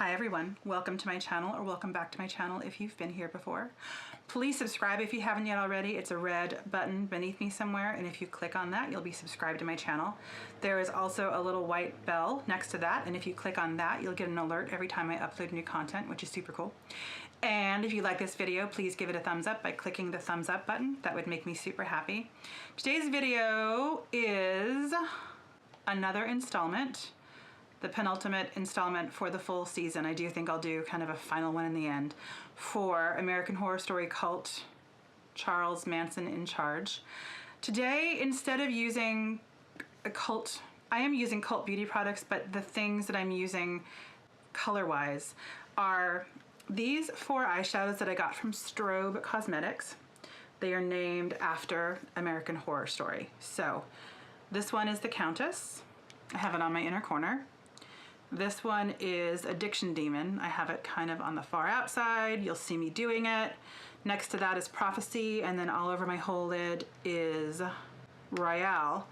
Hi everyone, welcome to my channel, or welcome back to my channel if you've been here before. Please subscribe if you haven't yet already. It's a red button beneath me somewhere, and if you click on that, you'll be subscribed to my channel. There is also a little white bell next to that, and if you click on that, you'll get an alert every time I upload new content, which is super cool. And if you like this video, please give it a thumbs up by clicking the thumbs up button. That would make me super happy. Today's video is another installment. The penultimate installment for the full season. I do think I'll do kind of a final one in the end for American Horror Story cult Charles Manson in Charge. Today, instead of using a cult, I am using cult beauty products, but the things that I'm using color-wise are these 4 eyeshadows that I got from Strobe Cosmetics. They are named after American Horror Story. So this one is the Countess. I have it on my inner corner. This one is Addiction Demon. I have it kind of on the far outside. You'll see me doing it. Next to that is Prophecy, and then all over my whole lid is Royale.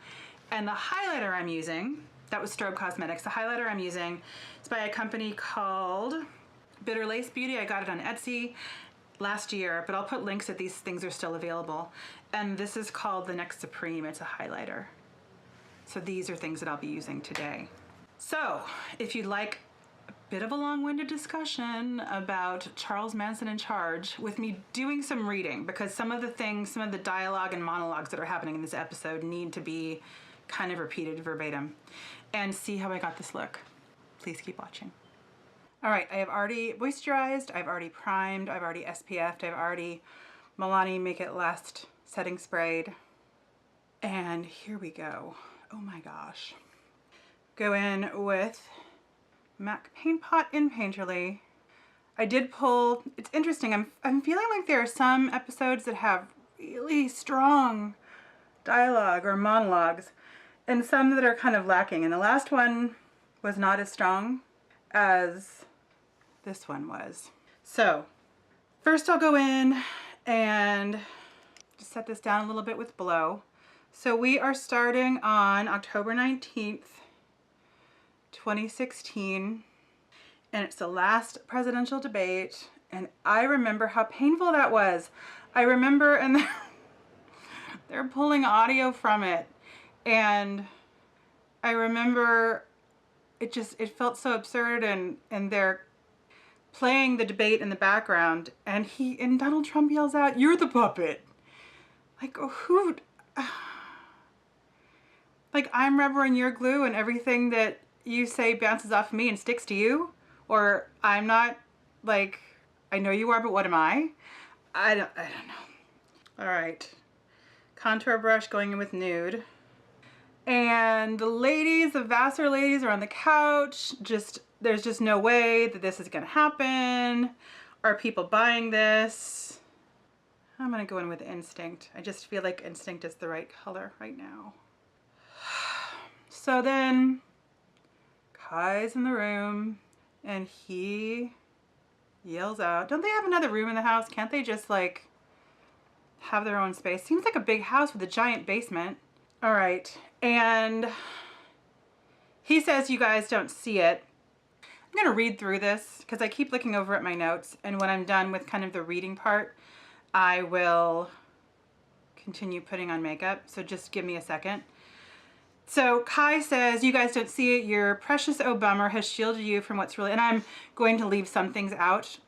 And the highlighter I'm using, that was Strobe Cosmetics. The highlighter I'm using is by a company called Bitter Lace Beauty. I got it on Etsy last year, but I'll put links if these things are still available. And this is called the Next Supreme. It's a highlighter. So these are things that I'll be using today. So, if you'd like a bit of a long-winded discussion about Charles Manson in Charge with me doing some reading, because some of the things, some of the dialogue and monologues that are happening in this episode need to be kind of repeated verbatim, and see how I got this look. Please keep watching. All right, I have already moisturized, I've already primed, I've already SPF'd, I've already Milani Make It Last setting sprayed, and here we go. Oh my gosh. Go in with MAC Paint Pot in Painterly. I did pull, it's interesting, I'm feeling like there are some episodes that have really strong dialogue or monologues, and some that are kind of lacking, and the last one was not as strong as this one was. So first I'll go in and just set this down a little bit with Blow. So we are starting on October 19th, 2016, and it's the last presidential debate, and I remember how painful that was. I remember, and they're pulling audio from it, and I remember it felt so absurd, and they're playing the debate in the background, and Donald Trump yells out, "You're the puppet." Like, who, like, I'm rubber and you're glue, and everything that you say bounces off me and sticks to you? Or I'm not, like, I know you are, but what am I? I don't know. All right, contour brush going in with Nude. And the ladies, the Vassar ladies, are on the couch. There's just no way that this is gonna happen. Are people buying this? I'm gonna go in with Instinct. I just feel like Instinct is the right color right now. So then Kai's in the room, and he yells out, don't they have another room in the house? Can't they just, like, have their own space? Seems like a big house with a giant basement. All right, and he says you guys don't see it. I'm gonna read through this because I keep looking over at my notes, and when I'm done with kind of the reading part, I will continue putting on makeup, so just give me a second. So Kai says, you guys don't see it, your precious oh bummer has shielded you from what's really, and I'm going to leave some things out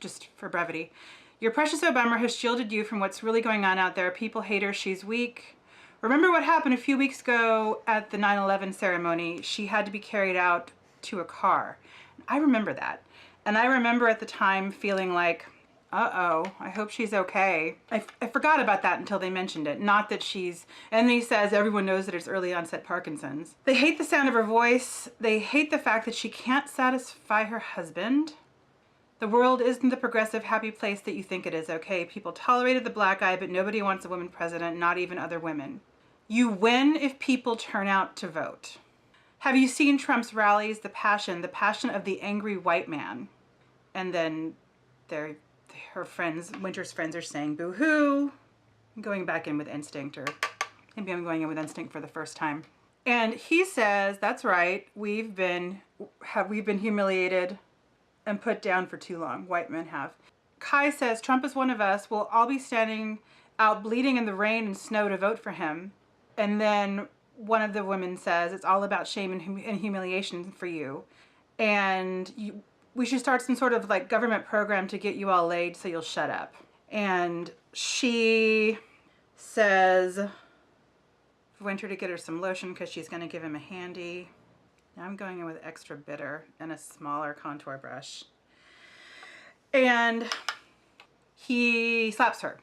just for brevity. Your precious oh bummer has shielded you from what's really going on out there. People hate her, she's weak. Remember what happened a few weeks ago at the 9/11 ceremony? She had to be carried out to a car. I remember that. And I remember at the time feeling like, uh-oh, I hope she's okay. I forgot about that until they mentioned it. Not that she's, and then he says everyone knows that it's early onset Parkinson's. They hate the sound of her voice. They hate the fact that she can't satisfy her husband. The world isn't the progressive, happy place that you think it is, okay? People tolerated the black eye, but nobody wants a woman president, not even other women. You win if people turn out to vote. Have you seen Trump's rallies? The passion of the angry white man. And then her friends, Winter's friends, are saying boo-hoo. I'm going back in with Instinct, or maybe I'm going in with Instinct for the first time. And he says, that's right, we've been humiliated and put down for too long. White men have. Kai says, Trump is one of us. We'll all be standing out bleeding in the rain and snow to vote for him. And then one of the women says, it's all about shame and humiliation for you. And we should start some sort of like government program to get you all laid so you'll shut up. And she says for Winter to get her some lotion because she's going to give him a handy. Now I'm going in with extra bitter and a smaller contour brush. And he slaps her.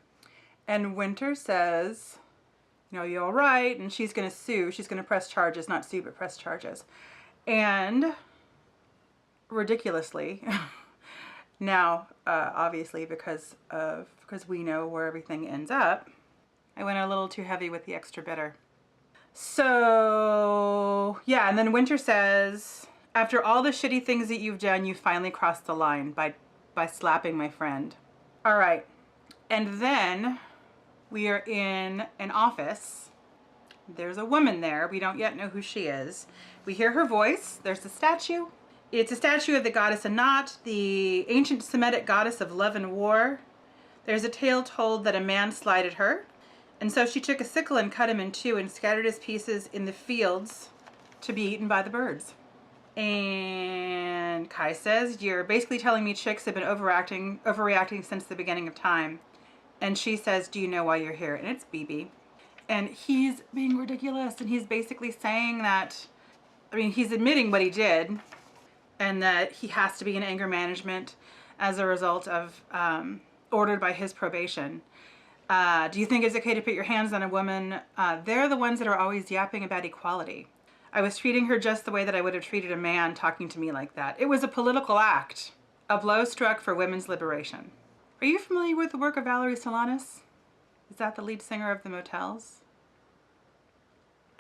And Winter says, you know, you all right? And she's going to sue. She's going to press charges, not sue, but press charges. And ridiculously, now, obviously, because we know where everything ends up, I went a little too heavy with the extra bitter. So, yeah, and then Winter says, after all the shitty things that you've done, you finally crossed the line by slapping my friend. All right. And then we are in an office. There's a woman there. We don't yet know who she is. We hear her voice. There's a statue. It's a statue of the goddess Anat, the ancient Semitic goddess of love and war. There's a tale told that a man slighted her, and so she took a sickle and cut him in two and scattered his pieces in the fields to be eaten by the birds. And Kai says, you're basically telling me chicks have been overreacting since the beginning of time. And she says, do you know why you're here? And it's BB. And he's being ridiculous, and he's basically saying that, I mean, he's admitting what he did, and that he has to be in anger management as a result of ordered by his probation. Do you think it's okay to put your hands on a woman? They're the ones that are always yapping about equality. I was treating her just the way that I would have treated a man talking to me like that. It was a political act, a blow struck for women's liberation. Are you familiar with the work of Valerie Solanas? Is that the lead singer of the Motels?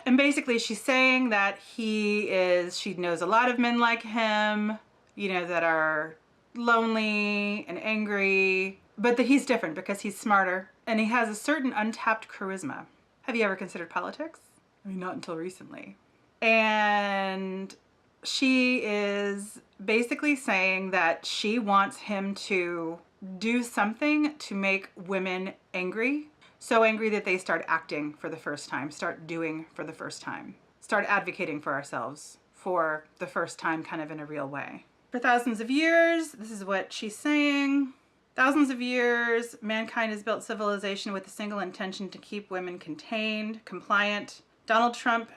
And basically she's saying that she knows a lot of men like him, you know, that are lonely and angry, but that he's different because he's smarter and he has a certain untapped charisma. Have you ever considered politics? I mean, not until recently. And she is basically saying that she wants him to do something to make women angry. So angry that they start acting for the first time, start doing for the first time, start advocating for ourselves for the first time kind of in a real way. For thousands of years, this is what she's saying, thousands of years, mankind has built civilization with a single intention to keep women contained, compliant. Donald Trump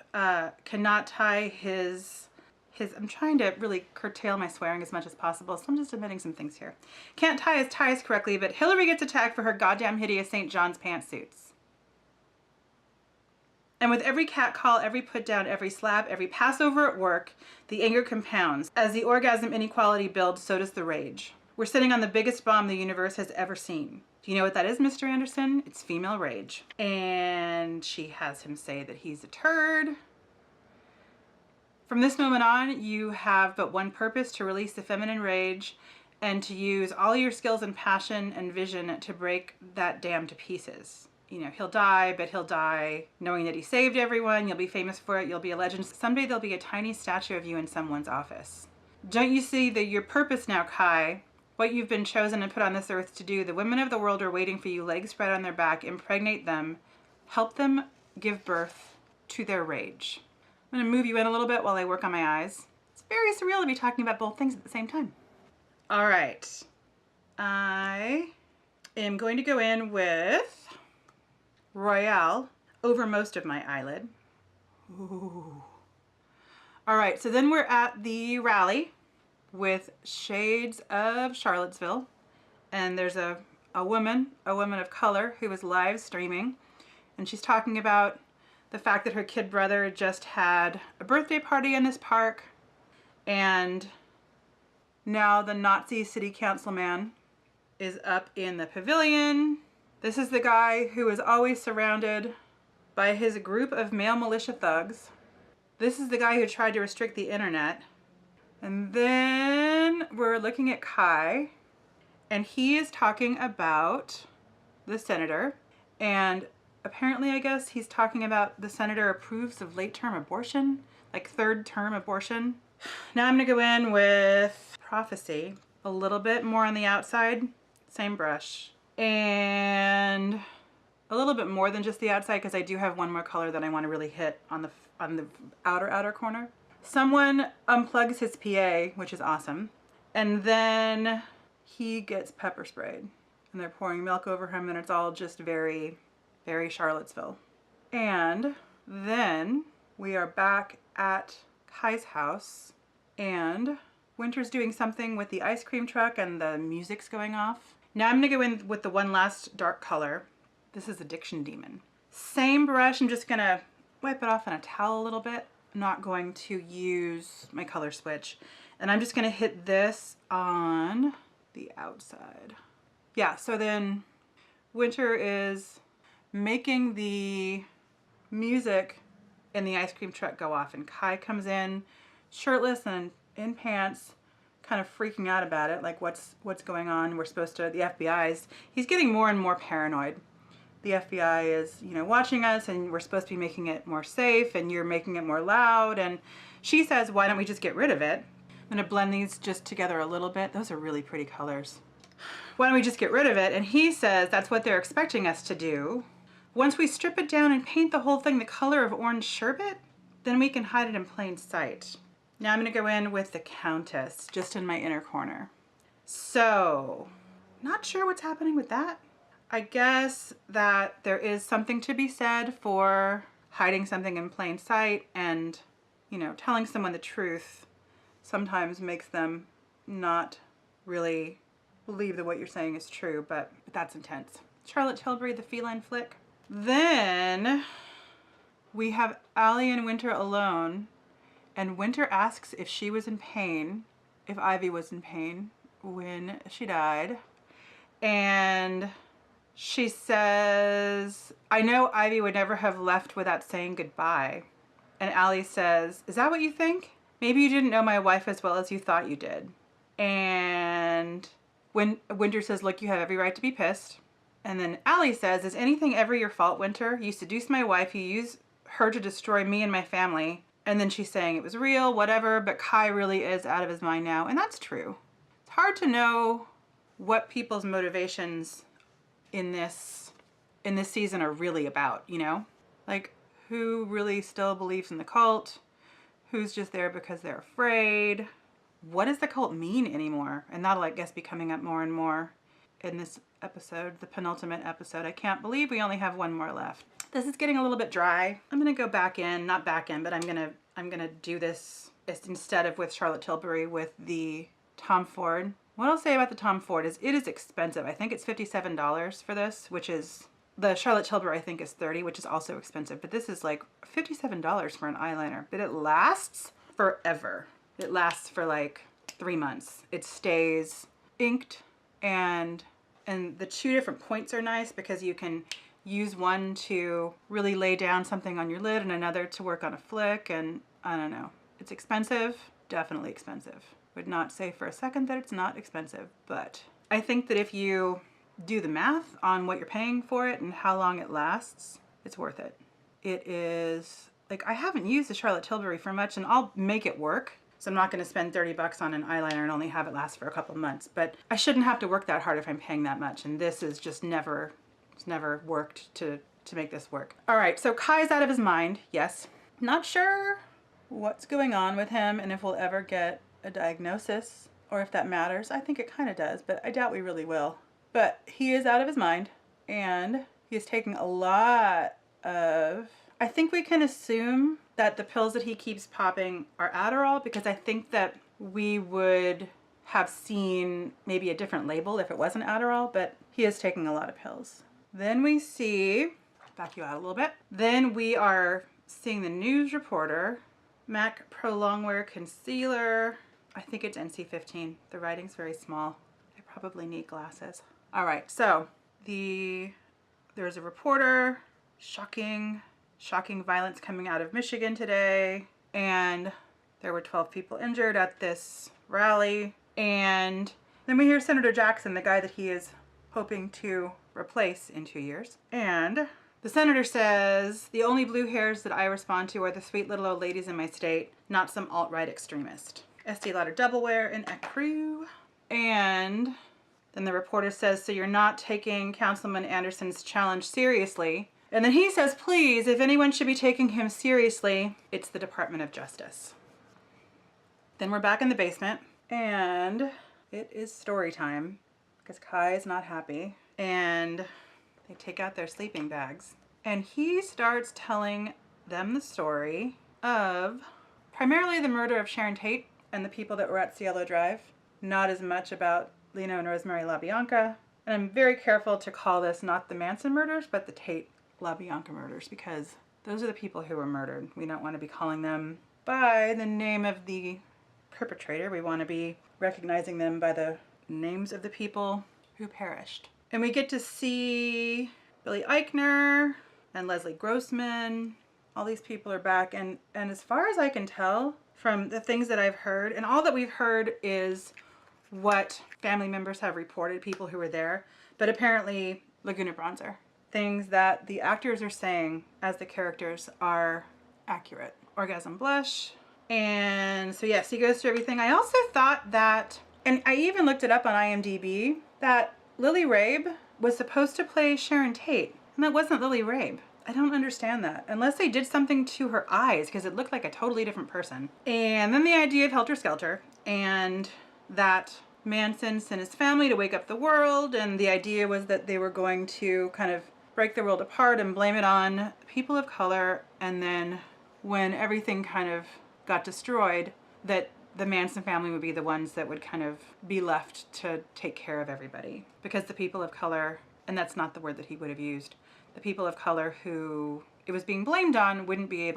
cannot tie his, I'm trying to really curtail my swearing as much as possible, so I'm just admitting some things here. Can't tie his ties correctly, but Hillary gets attacked for her goddamn hideous St. John's pantsuits. And with every catcall, every put down, every slap, every Passover at work, the anger compounds. As the orgasm inequality builds, so does the rage. We're sitting on the biggest bomb the universe has ever seen. Do you know what that is, Mr. Anderson? It's female rage. And she has him say that he's a turd. From this moment on, you have but one purpose: to release the feminine rage and to use all your skills and passion and vision to break that dam to pieces. You know, he'll die, but he'll die knowing that he saved everyone. You'll be famous for it. You'll be a legend. Someday there'll be a tiny statue of you in someone's office. Don't you see that your purpose now, Kai? What you've been chosen and put on this earth to do. The women of the world are waiting for you, legs spread on their back. Impregnate them. Help them give birth to their rage. I'm going to move you in a little bit while I work on my eyes. It's very surreal to be talking about both things at the same time. All right. I am going to go in with Royale over most of my eyelid. Ooh. All right, so then we're at the rally with shades of Charlottesville, and there's a woman of color who is live streaming, and she's talking about the fact that her kid brother just had a birthday party in this park, and now the Nazi city councilman is up in the pavilion. This is the guy who is always surrounded by his group of male militia thugs. This is the guy who tried to restrict the internet. And then we're looking at Kai, and he is talking about the senator, and apparently, I guess, he's talking about the senator approves of late-term abortion, like third-term abortion. Now I'm going to go in with prophecy. a little bit more on the outside, same brush, and a little bit more than just the outside because I do have one more color that I want to really hit on the outer corner. Someone unplugs his PA, which is awesome, and then he gets pepper sprayed, and they're pouring milk over him, and it's all just very, very Charlottesville. And then we are back at Kai's house, and Winter's doing something with the ice cream truck and the music's going off. Now I'm gonna go in with the one last dark color. This is Addiction Demon. Same brush, I'm just gonna wipe it off on a towel a little bit. I'm not going to use my color switch. And I'm just gonna hit this on the outside. Yeah, so then Winter is making the music in the ice cream truck go off, and Kai comes in shirtless and in pants, kind of freaking out about it, like what's going on. We're supposed to, the he's getting more and more paranoid. The FBI is, you know, watching us, and we're supposed to be making it more safe, and you're making it more loud. And she says, why don't we just get rid of it? I'm gonna blend these just together a little bit. Those are really pretty colors. Why don't we just get rid of it? And he says that's what they're expecting us to do. Once we strip it down and paint the whole thing the color of orange sherbet, then we can hide it in plain sight. Now I'm gonna go in with the Countess, just in my inner corner. So, not sure what's happening with that. I guess that there is something to be said for hiding something in plain sight, and, you know, telling someone the truth sometimes makes them not really believe that what you're saying is true, but that's intense. Charlotte Tilbury, the feline flick. Then we have Allie and Winter alone, and Winter asks if she was in pain, if Ivy was in pain when she died. And she says, I know Ivy would never have left without saying goodbye. And Allie says, is that what you think? Maybe you didn't know my wife as well as you thought you did. And when Winter says, look, you have every right to be pissed. And then Allie says, is anything ever your fault, Winter? You seduced my wife, you used her to destroy me and my family. And then she's saying it was real, whatever, but Kai really is out of his mind now. And that's true. It's hard to know what people's motivations in this season are really about, you know? Like, who really still believes in the cult? Who's just there because they're afraid? What does the cult mean anymore? And that'll, I guess, be coming up more and more in this episode, the penultimate episode. I can't believe we only have one more left. This is getting a little bit dry. I'm gonna go back in, not back in, but I'm gonna do this instead of with Charlotte Tilbury with the Tom Ford. What I'll say about the Tom Ford is it is expensive. I think it's $57 for this, which is, the Charlotte Tilbury I think is $30, which is also expensive, but this is like $57 for an eyeliner. But it lasts forever. It lasts for like 3 months. It stays inked, and the two different points are nice because you can use one to really lay down something on your lid and another to work on a flick, and I don't know. It's expensive, definitely expensive. Would not say for a second that it's not expensive, but I think that if you do the math on what you're paying for it and how long it lasts, it's worth it. It is, like, I haven't used the Charlotte Tilbury for much, and I'll make it work. So I'm not gonna spend 30 bucks on an eyeliner and only have it last for a couple months, but I shouldn't have to work that hard if I'm paying that much, and this is just never, it's never worked to make this work. All right, so Kai's out of his mind, yes. Not sure what's going on with him and if we'll ever get a diagnosis or if that matters. I think it kind of does, but I doubt we really will. But he is out of his mind, and he is taking a lot of, I think we can assume that the pills that he keeps popping are Adderall, because I think that we would have seen maybe a different label if it wasn't Adderall, but he is taking a lot of pills. Then we see, back you out a little bit, then we are seeing the news reporter, MAC Pro Longwear Concealer. I think it's NC15. The writing's very small. I probably need glasses. All right, so there's a reporter, shocking violence coming out of Michigan today, and there were 12 people injured at this rally. And then we hear Senator Jackson, the guy that he is hoping to replace in 2 years. And the senator says, the only blue hairs that I respond to are the sweet little old ladies in my state, not some alt-right extremist. Estee Lauder Double Wear in Ecru. And then the reporter says, so you're not taking Councilman Anderson's challenge seriously. And then he says, please, if anyone should be taking him seriously, it's the Department of Justice. Then we're back in the basement, and it is story time because Kai is not happy. And they take out their sleeping bags. And he starts telling them the story of primarily the murder of Sharon Tate and the people that were at Cielo Drive. Not as much about Lino and Rosemary LaBianca. And I'm very careful to call this not the Manson murders, but the Tate LaBianca murders, because those are the people who were murdered. We don't want to be calling them by the name of the perpetrator. We want to be recognizing them by the names of the people who perished. And we get to see Billy Eichner and Leslie Grossman. All these people are back. And as far as I can tell from the things that I've heard, and all that we've heard is what family members have reported, people who were there, but apparently Laguna Bronzer. Things that the actors are saying as the characters are accurate. Orgasm blush. And so yes, he goes through everything. I also thought that, and I even looked it up on IMDb, that Lily Rabe was supposed to play Sharon Tate, and that wasn't Lily Rabe. I don't understand that. Unless they did something to her eyes, because it looked like a totally different person. And then the idea of Helter Skelter, and that Manson sent his family to wake up the world, and the idea was that they were going to kind of break the world apart and blame it on people of color, and then when everything kind of got destroyed, that the Manson family would be the ones that would kind of be left to take care of everybody. Because the people of color, and that's not the word that he would have used, the people of color who it was being blamed on wouldn't be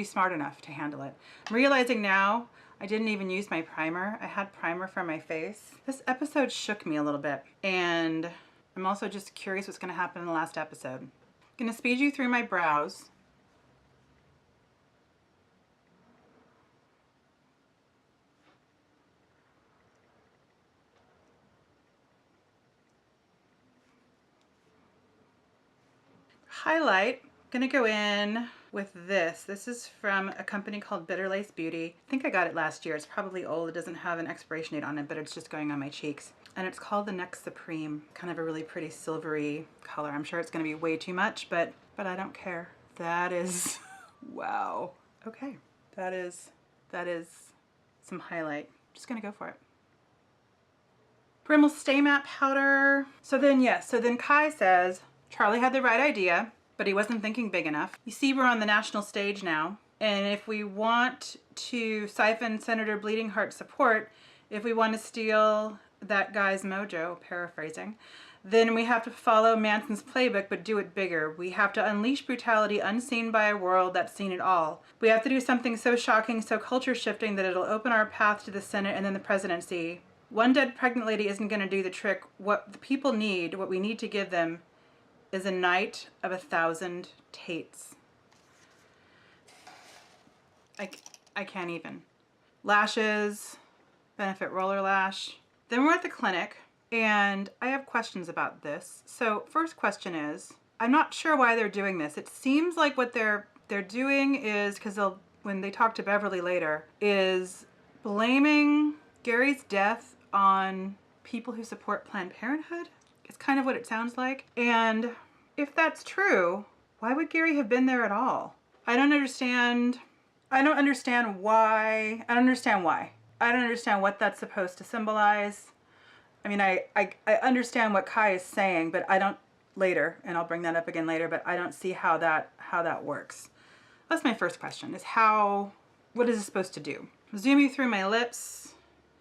smart enough to handle it. I'm realizing now, I didn't even use my primer. I had primer for my face. This episode shook me a little bit, and I'm also just curious what's gonna happen in the last episode. I'm gonna speed you through my brows. Highlight, gonna go in with this. This is from a company called Bitter Lace Beauty. I think I got it last year. It's probably old. It doesn't have an expiration date on it, but it's just going on my cheeks. And it's called the Next Supreme. Kind of a really pretty silvery color. I'm sure it's gonna be way too much, but I don't care. That is, wow. Okay, that is some highlight. Just gonna go for it. Rimmel Stay Matte Powder. So then Kai says, Charlie had the right idea, but he wasn't thinking big enough. You see, we're on the national stage now, and if we want to siphon Senator Bleeding Heart's support, if we want to steal that guy's mojo, paraphrasing, then we have to follow Manson's playbook, but do it bigger. We have to unleash brutality unseen by a world that's seen it all. We have to do something so shocking, so culture-shifting that it'll open our path to the Senate and then the presidency. One dead pregnant lady isn't going to do the trick. What the people need, what we need to give them, is a night of 1,000 Tates. I can't even. Lashes, Benefit Roller Lash. Then we're at the clinic, and I have questions about this. So first question is, I'm not sure why they're doing this. It seems like what they're doing is, because when they talk to Beverly later, is blaming Gary's death on people who support Planned Parenthood. It's kind of what it sounds like. And if that's true, why would Gary have been there at all? I don't understand why. I don't understand what that's supposed to symbolize. I mean, I understand what Kai is saying, but I don't later, and I'll bring that up again later, but I don't see how that works. That's my first question, is what is it supposed to do? Zoom you through my lips.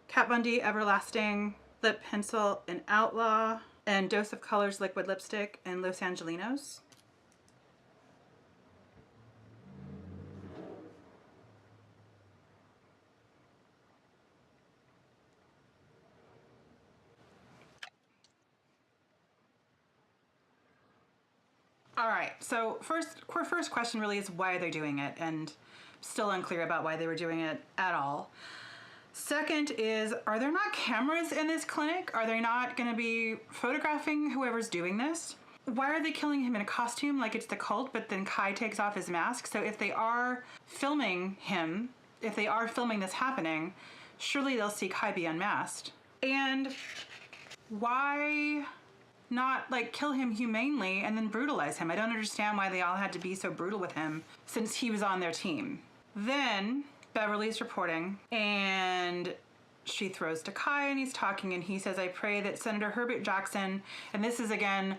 Kat Von D Everlasting Lip Pencil in Outlaw, and Dose of Colors Liquid Lipstick in Los Angelinos. All right, so first question really is, why are they doing it? And still unclear about why they were doing it at all. Second is, are there not cameras in this clinic? Are they not going to be photographing whoever's doing this? Why are they killing him in a costume like it's the cult, but then Kai takes off his mask? So if they are filming him, if they are filming this happening, surely they'll see Kai be unmasked. And why not like kill him humanely and then brutalize him? I don't understand why they all had to be so brutal with him since he was on their team. Then Beverly's reporting and she throws to Kai and he's talking and he says, I pray that Senator Herbert Jackson, and this is again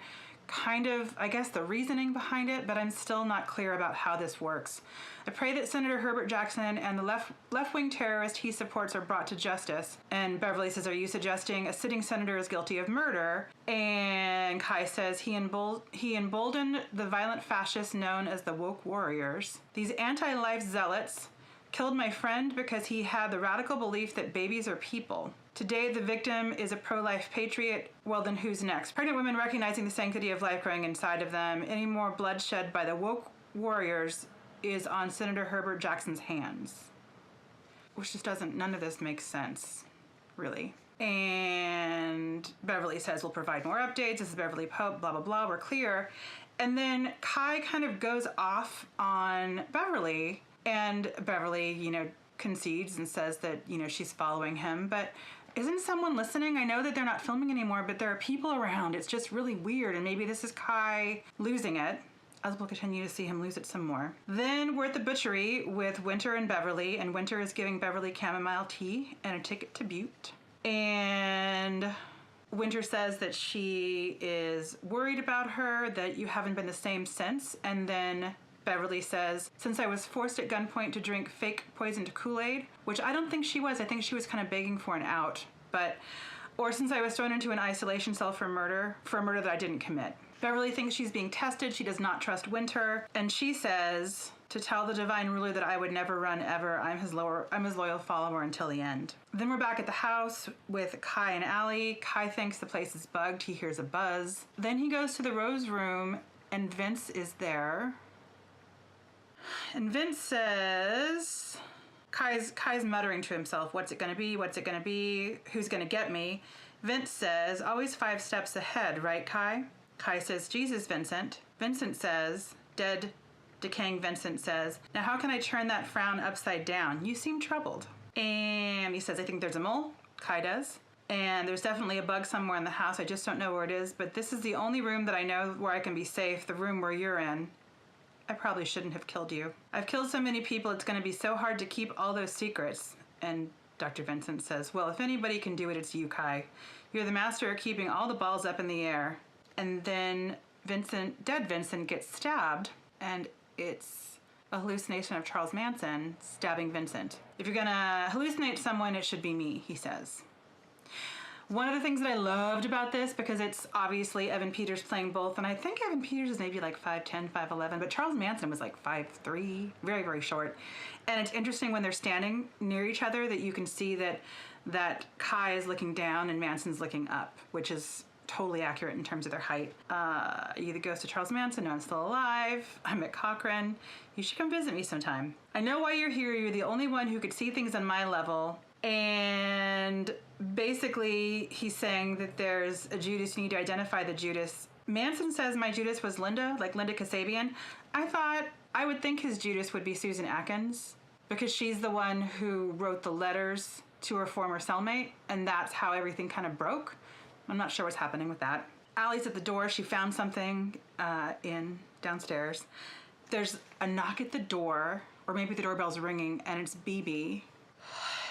kind of, I guess, the reasoning behind it, but I'm still not clear about how this works. I pray that Senator Herbert Jackson and the left-wing terrorist he supports are brought to justice. And Beverly says, are you suggesting a sitting senator is guilty of murder? And Kai says he emboldened the violent fascists known as the woke warriors. These anti-life zealots killed my friend because he had the radical belief that babies are people. Today, the victim is a pro-life patriot. Well, then who's next? Pregnant women recognizing the sanctity of life growing inside of them. Any more bloodshed by the woke warriors is on Senator Herbert Jackson's hands. Which just doesn't, none of this makes sense, really. And Beverly says, we'll provide more updates. This is Beverly Pope, blah, blah, blah, we're clear. And then Kai kind of goes off on Beverly, and Beverly, you know, concedes and says that, you know, she's following him, but isn't someone listening? I know that they're not filming anymore, but there are people around. It's just really weird, and maybe this is Kai losing it, as we'll continue to see him lose it some more. Then we're at the butchery with Winter and Beverly, and Winter is giving Beverly chamomile tea and a ticket to Butte. And Winter says that she is worried about her, that you haven't been the same since, and then Beverly says, since I was forced at gunpoint to drink fake poisoned Kool-Aid, which I don't think she was. I think she was kind of begging for an out. Or since I was thrown into an isolation cell for a murder that I didn't commit. Beverly thinks she's being tested. She does not trust Winter. And she says to tell the divine ruler that I would never run ever. I'm his loyal follower until the end. Then we're back at the house with Kai and Allie. Kai thinks the place is bugged. He hears a buzz. Then he goes to the Rose room and Vince is there. And Vince says, Kai's muttering to himself, what's it gonna be? What's it gonna be? Who's gonna get me? Vince says, always 5 steps ahead, right, Kai? Kai says, Jesus, Vincent. Vincent says, dead, decaying Vincent says, now how can I turn that frown upside down? You seem troubled. And he says, I think there's a mole. Kai does. And there's definitely a bug somewhere in the house. I just don't know where it is, but this is the only room that I know where I can be safe, the room where you're in. I probably shouldn't have killed you. I've killed so many people, it's going to be so hard to keep all those secrets. And Dr. Vincent says, well, if anybody can do it, it's you, Kai. You're the master of keeping all the balls up in the air. And then dead Vincent gets stabbed, and it's a hallucination of Charles Manson stabbing Vincent. If you're going to hallucinate someone, it should be me, he says. One of the things that I loved about this, because it's obviously Evan Peters playing both, and I think Evan Peters is maybe like 5'10", 5'11", but Charles Manson was like 5'3", very, very short. And it's interesting when they're standing near each other that you can see that Kai is looking down and Manson's looking up, which is totally accurate in terms of their height. You're the ghost of Charles Manson. No, I'm still alive. I'm at Cochrane. You should come visit me sometime. I know why you're here. You're the only one who could see things on my level. And basically, he's saying that there's a Judas. You need to identify the Judas. Manson says my Judas was Linda, like Linda Kasabian. I would think his Judas would be Susan Atkins, because she's the one who wrote the letters to her former cellmate, and that's how everything kind of broke. I'm not sure what's happening with that. Allie's at the door. She found something downstairs. There's a knock at the door, or maybe the doorbell's ringing, and it's BB.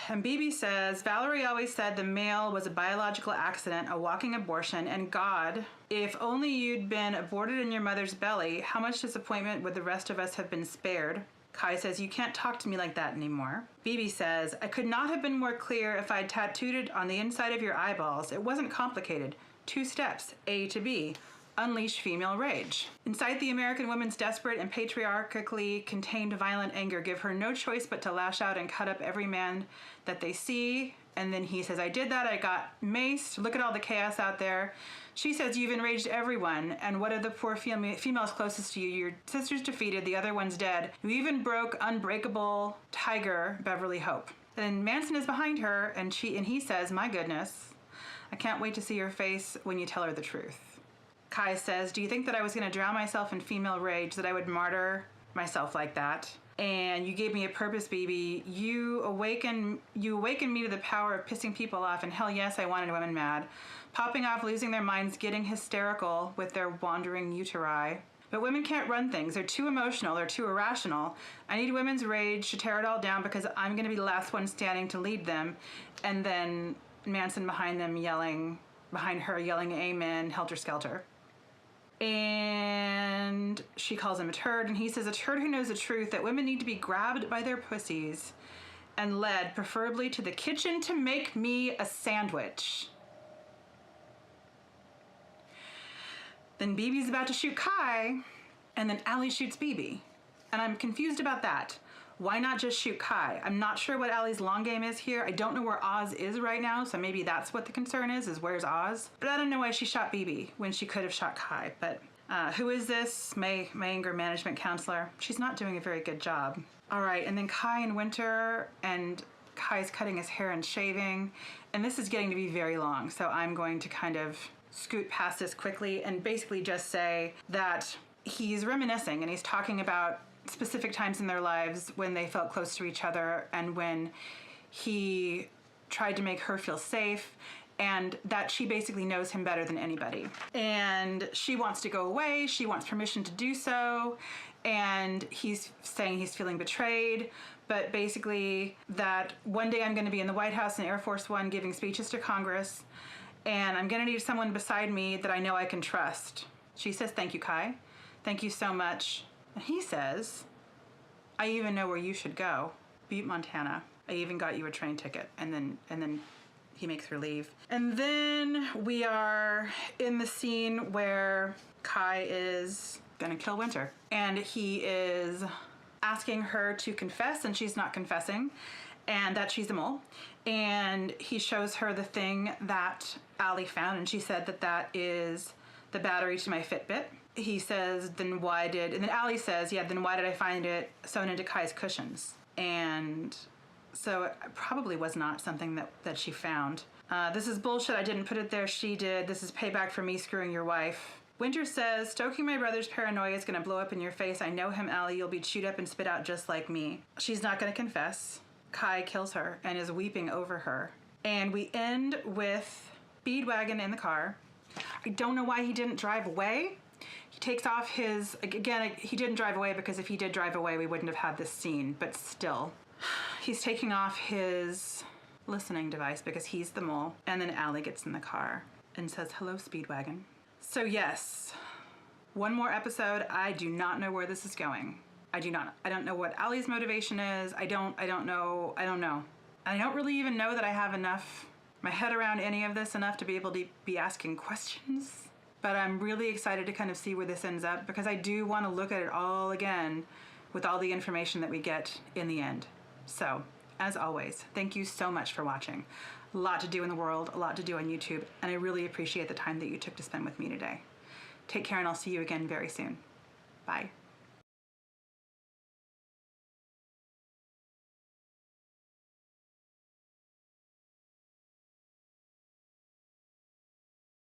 And BB says, Valerie always said the male was a biological accident, a walking abortion, and God, if only you'd been aborted in your mother's belly, how much disappointment would the rest of us have been spared? Kai says, you can't talk to me like that anymore. BB says, I could not have been more clear if I'd tattooed it on the inside of your eyeballs. It wasn't complicated. 2 steps, A to B. Unleash female rage. Incite the American woman's desperate and patriarchally contained violent anger. Give her no choice but to lash out and cut up every man that they see. And then he says, I did that. I got maced. Look at all the chaos out there. She says, you've enraged everyone. And what are the poor females closest to you? Your sister's defeated. The other one's dead. You even broke unbreakable tiger Beverly Hope. And Manson is behind her, and he says, my goodness, I can't wait to see your face when you tell her the truth. Kai says, do you think that I was going to drown myself in female rage, that I would martyr myself like that? and you gave me a purpose, BB. You awakened me to the power of pissing people off, and hell yes, I wanted women mad. Popping off, losing their minds, getting hysterical with their wandering uteri. But women can't run things. They're too emotional. They're too irrational. I need women's rage to tear it all down because I'm going to be the last one standing to lead them. And then Manson behind her yelling, amen, helter-skelter. And she calls him a turd, and he says, a turd who knows the truth that women need to be grabbed by their pussies and led, preferably to the kitchen to make me a sandwich. Then BB's about to shoot Kai, and then Allie shoots BB. And I'm confused about that. Why not just shoot Kai? I'm not sure what Allie's long game is here. I don't know where Oz is right now, so maybe that's what the concern is where's Oz? But I don't know why she shot BB when she could have shot Kai. But who is this? My anger management counselor. She's not doing a very good job. All right, and then Kai and Winter, and Kai's cutting his hair and shaving. And this is getting to be very long, so I'm going to kind of scoot past this quickly and basically just say that he's reminiscing and he's talking about specific times in their lives when they felt close to each other and when he tried to make her feel safe, and that she basically knows him better than anybody. And she wants to go away, she wants permission to do so, and he's saying he's feeling betrayed, but basically that one day I'm going to be in the White House in Air Force One giving speeches to Congress, and I'm going to need someone beside me that I know I can trust. She says, thank you, Kai. Thank you so much. And he says, I even know where you should go. Butte, Montana. I even got you a train ticket. And then he makes her leave. And then we are in the scene where Kai is gonna kill Winter. And he is asking her to confess, and she's not confessing, and that she's a mole. And he shows her the thing that Allie found, and she said that that is the battery to my Fitbit. He says, then Allie says, yeah, then why did I find it sewn into Kai's cushions? And so it probably was not something that she found. This is bullshit. I didn't put it there. She did. This is payback for me screwing your wife. Winter says, stoking my brother's paranoia is going to blow up in your face. I know him, Allie. You'll be chewed up and spit out just like me. She's not going to confess. Kai kills her and is weeping over her. And we end with Speedwagon in the car. I don't know why he didn't drive away. He takes off his, again, he didn't drive away because if he did drive away, we wouldn't have had this scene, but still. He's taking off his listening device because he's the mole, and then Allie gets in the car and says, hello, Speedwagon. So yes, one more episode. I do not know where this is going. I don't know what Allie's motivation is. I don't know. I don't really even know that I have my head around any of this enough to be able to be asking questions. But I'm really excited to kind of see where this ends up because I do want to look at it all again with all the information that we get in the end. So, as always, thank you so much for watching. A lot to do in the world, a lot to do on YouTube, and I really appreciate the time that you took to spend with me today. Take care, and I'll see you again very soon. Bye.